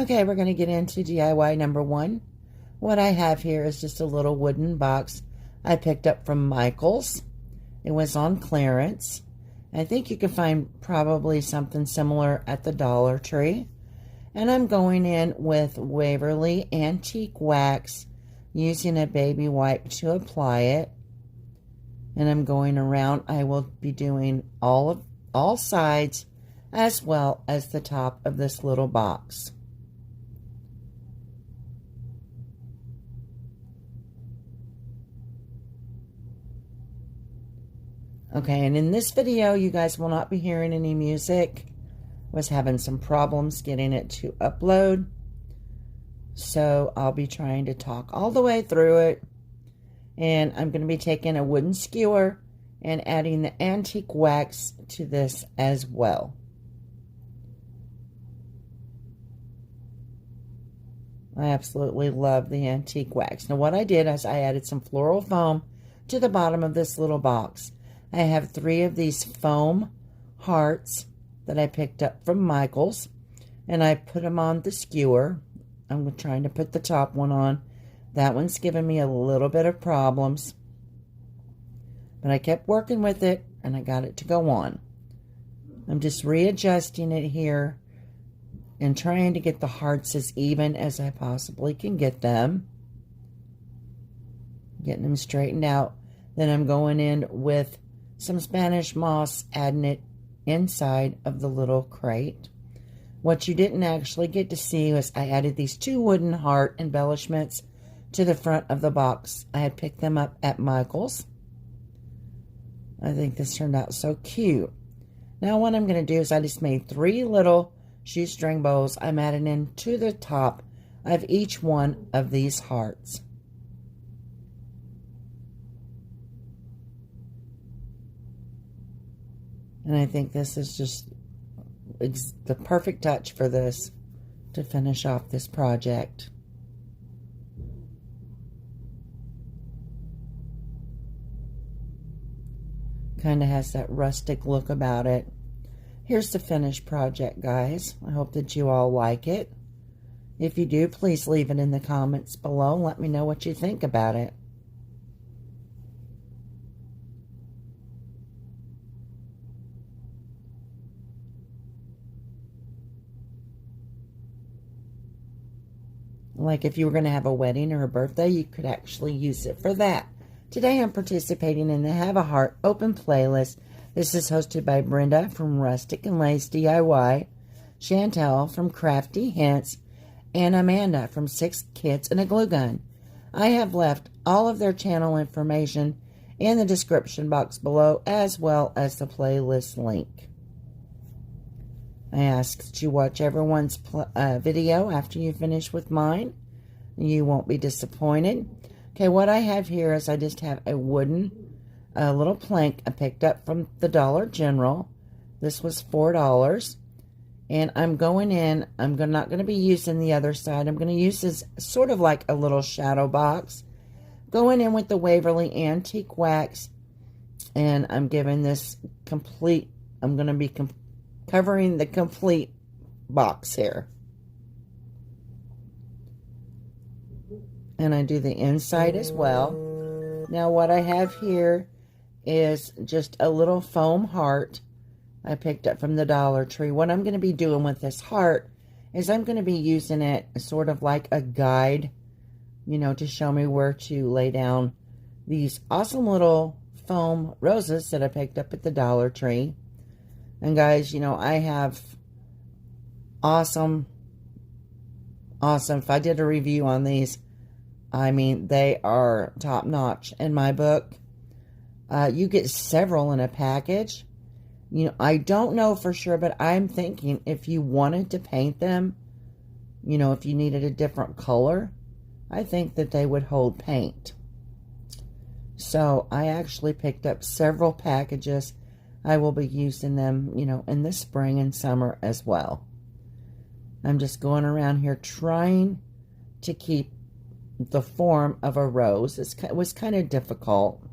Okay, we're going to get into DIY number 1. What I have here is just a little wooden box I picked up from Michael's. It was on clearance. I think you can find probably something similar at the Dollar Tree. And I'm going in with Waverly Antique Wax, using a baby wipe to apply it. And I'm going around. I will be doing all sides as well as the top of this little box. Okay, and in this video, you guys will not be hearing any music. Was having some problems getting it to upload. So I'll be trying to talk all the way through it. And I'm going to be taking a wooden skewer and adding the antique wax to this as well. I absolutely love the antique wax. Now what I did is I added some floral foam to the bottom of this little box. I have 3 of these foam hearts that I picked up from Michael's, and I put them on the skewer. I'm trying to put the top one on. That one's giving me a little bit of problems, but I kept working with it and I got it to go on. I'm just readjusting it here and trying to get the hearts as even as I possibly can get them. Getting them straightened out. Then I'm going in with some Spanish moss, adding it inside of the little crate. What you didn't actually get to see was I added these 2 wooden heart embellishments to the front of the box. I had picked them up at Michael's. I think this turned out so cute. Now what I'm going to do is I just made 3 little shoestring bows. I'm adding in to the top of each one of these hearts. And I think this is just the perfect touch for this to finish off this project. Kind of has that rustic look about it. Here's the finished project, guys. I hope that you all like it. If you do, please leave it in the comments below. Let me know what you think about it. Like if you were going to have a wedding or a birthday, you could actually use it for that. Today I'm participating in the Have a Heart Open Playlist. This is hosted by Brenda from Rustic and Lace DIY, Chantel from Crafty Hints, and Amanda from 6 Kids and a Glue Gun. I have left all of their channel information in the description box below, as well as the playlist link. I ask that you watch everyone's video after you finish with mine. You won't be disappointed. Okay, what I have here is I just have a wooden little plank I picked up from the Dollar General. This was $4. And I'm going in, not going to be using the other side. I'm going to use this sort of like a little shadow box. Going in with the Waverly Antique Wax. And I'm giving this complete, I'm going to be covering the complete box here. And I do the inside as well. Now what I have here is just a little foam heart I picked up from the Dollar Tree. What I'm going to be doing with this heart is I'm going to be using it sort of like a guide, you know, to show me where to lay down these awesome little foam roses that I picked up at the Dollar Tree. And guys, you know, I have awesome, if I did a review on these, I mean, they are top notch in my book. You get several in a package. You know, I don't know for sure, but I'm thinking if you wanted to paint them, you know, if you needed a different color, I think that they would hold paint. So I actually picked up several packages. I will be using them, you know, in the spring and summer as well. I'm just going around here trying to keep the form of a rose. It was kind of difficult.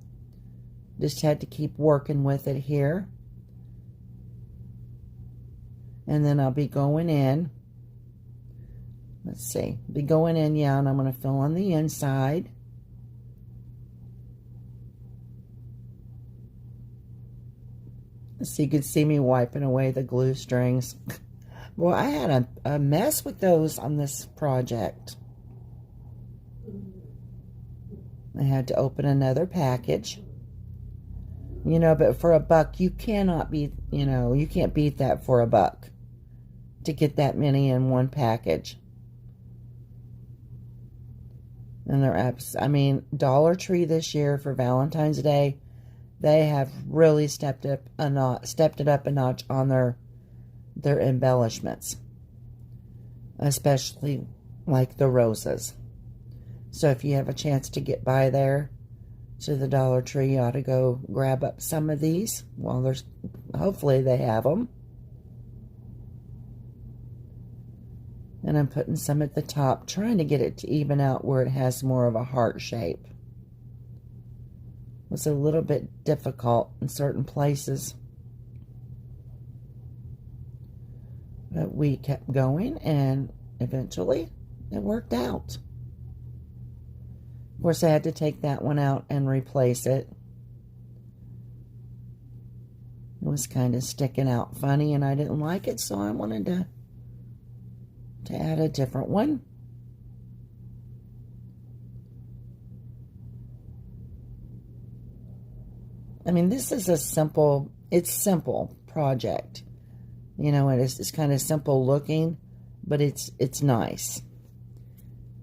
Just had to keep working with it here. And then I'll be going in Let's see. Be going in, yeah, and I'm going to fill on the inside. So you can see me wiping away the glue strings. Well, I had a mess with those on this project. I had to open another package. You know, but for $1, you cannot beat, you know, you can't beat that for $1 to get that many in one package. And they're I mean, Dollar Tree this year for Valentine's Day, they have really stepped it up a notch on their embellishments, especially like the roses. So if you have a chance to get by there to the Dollar Tree, you ought to go grab up some of these. Well, hopefully they have them. And I'm putting some at the top, trying to get it to even out where it has more of a heart shape. It was a little bit difficult in certain places. But we kept going, and eventually it worked out. Of course, I had to take that one out and replace it. It was kind of sticking out funny, and I didn't like it, so I wanted to add a different one. I mean, this is a simple project. You know, it's kind of simple looking, but it's nice.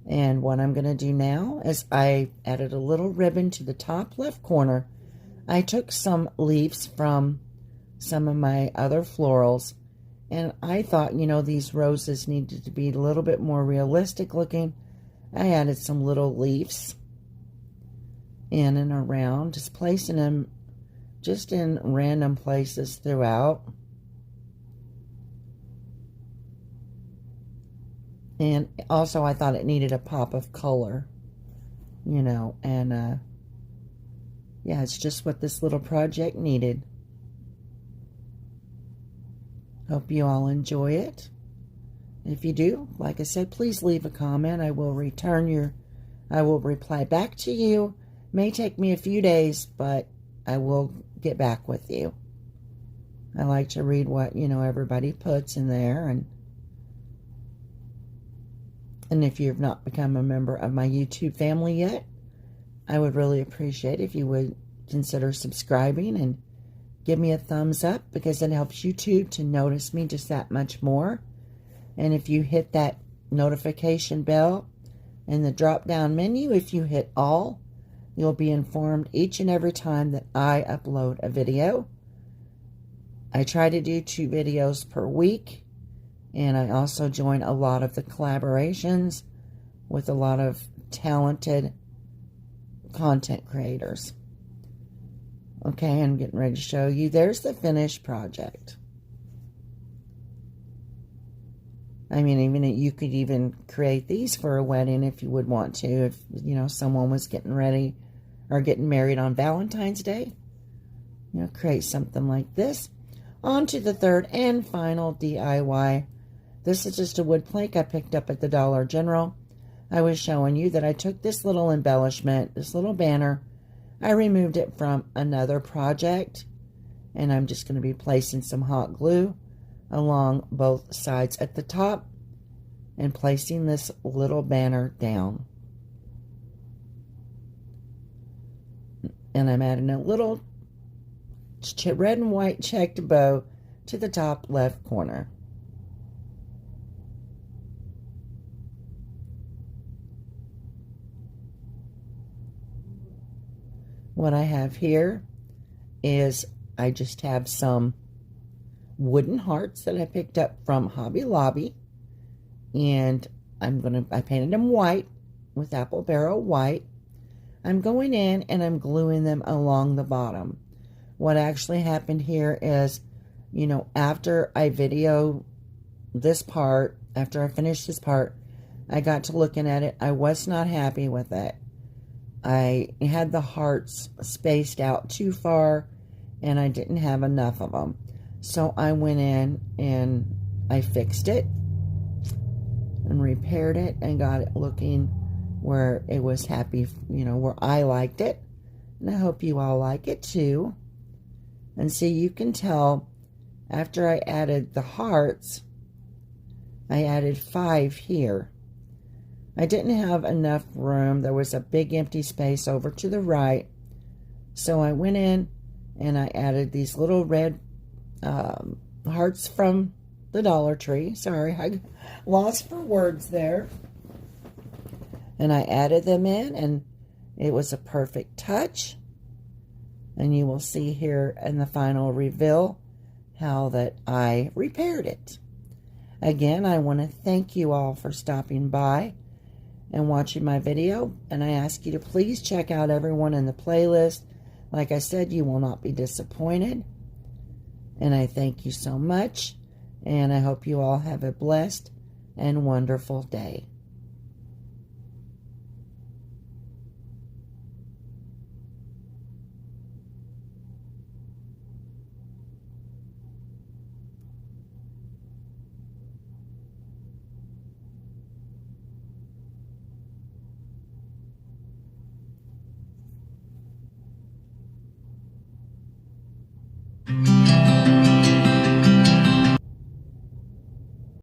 And what I'm going to do now is I added a little ribbon to the top left corner. I took some leaves from some of my other florals, and I thought, you know, these roses needed to be a little bit more realistic looking. I added some little leaves in and around, just placing them just in random places throughout. And also I thought it needed a pop of color, you know, and yeah, it's just what this little project needed. Hope you all enjoy it. If you do, like I said, please leave a comment. I will reply back to you. May take me a few days, but I will get back with you. I like to read what, you know, everybody puts in there, and if you've not become a member of my YouTube family yet, I would really appreciate if you would consider subscribing and give me a thumbs up, because it helps YouTube to notice me just that much more. And if you hit that notification bell in the drop-down menu, if you hit all, you'll be informed each and every time that I upload a video. I try to do 2 videos per week, and I also join a lot of the collaborations with a lot of talented content creators. Okay, I'm getting ready to show you. There's the finished project. I mean, even you could even create these for a wedding if you would want to. If, you know, someone was getting ready or getting married on Valentine's Day. You know, create something like this. On to the third and final DIY. This is just a wood plank I picked up at the Dollar General. I was showing you that I took this little embellishment, this little banner. I removed it from another project, and I'm just going to be placing some hot glue along both sides at the top and placing this little banner down. And I'm adding a little red and white checked bow to the top left corner. What I have here is I just have some wooden hearts that I picked up from Hobby Lobby, and I painted them white with apple barrel white. I'm going in and I'm gluing them along the bottom. What actually happened here is, you know, after I video this part, after I finished this part, I got to looking at it. I was not happy with it. I had the hearts spaced out too far, and I didn't have enough of them. So I went in and I fixed it. And and repaired it and got it looking where it was happy, where I liked it. And I hope you all like it too. And see, you can tell after I added the hearts, I added 5 here. I didn't have enough room. There was a big empty space over to the right. So I went in and I added these little red hearts from the Dollar Tree. Sorry, I lost for words there. And I added them in, and it was a perfect touch. And you will see here in the final reveal how that I repaired it. Again, I want to thank you all for stopping by and watching my video, and I ask you to please check out everyone in the playlist. Like I said, you will not be disappointed, and I thank you so much, and I hope you all have a blessed and wonderful day.